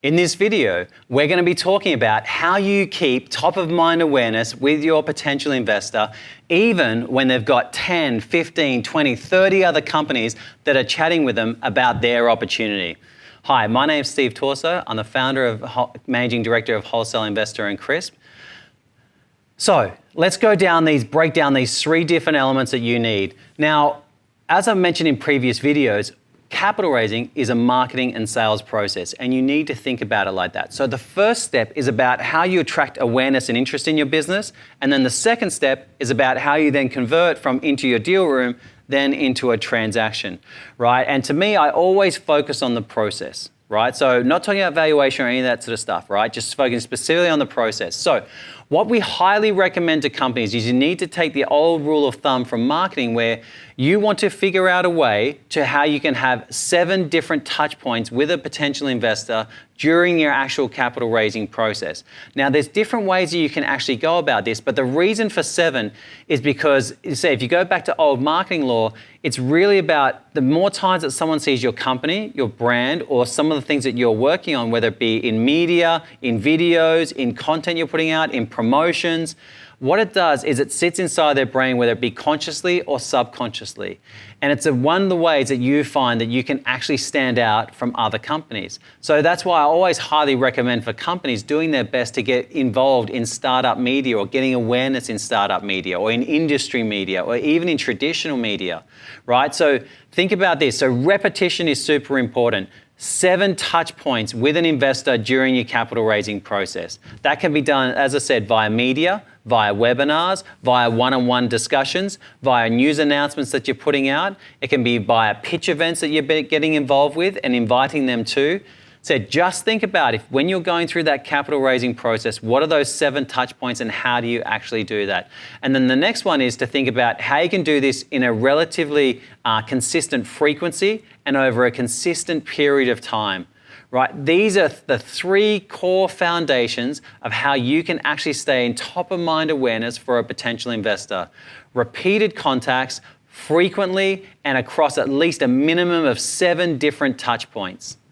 In this video, we're going to be talking about how you keep top of mind awareness with your potential investor, even when they've got 10, 15, 20, 30 other companies that are chatting with them about their opportunity. Hi, my name is Steve Torso. I'm the founder of Managing Director of Wholesale Investor and Crisp. So let's break down these three different elements that you need. Now, as I've mentioned in previous videos, capital raising is a marketing and sales process, and you need to think about it like that. So the first step is about how you attract awareness and interest in your business, and then the second step is about how you then convert from into your deal room, then into a transaction, right? And to me, I always focus on the process, right? So not talking about valuation or any of that sort of stuff, right? Just focusing specifically on the process. So what we highly recommend to companies is you need to take the old rule of thumb from marketing where you want to figure out a way to how you can have 7 different touch points with a potential investor during your actual capital raising process. Now, there's different ways that you can actually go about this, but the reason for 7 is because, say, if you go back to old marketing law, it's really about the more times that someone sees your company, your brand, or some of the things that you're working on, whether it be in media, in videos, in content you're putting out, in promotions, what it does is it sits inside their brain, whether it be consciously or subconsciously. And it's one of the ways that you find that you can actually stand out from other companies. So that's why I always highly recommend for companies doing their best to get involved in startup media or getting awareness in startup media or in industry media or even in traditional media, right? So think about this. So repetition is super important. 7 touch points with an investor during your capital raising process. That can be done, as I said, via media, via webinars, via one-on-one discussions, via news announcements that you're putting out. It can be via pitch events that you're getting involved with and inviting them to. So just think about if when you're going through that capital raising process, what are those 7 touch points and how do you actually do that? And then the next one is to think about how you can do this in a relatively consistent frequency and over a consistent period of time, right? These are the 3 core foundations of how you can actually stay in top of mind awareness for a potential investor. Repeated contacts, frequently, and across at least a minimum of 7 different touch points.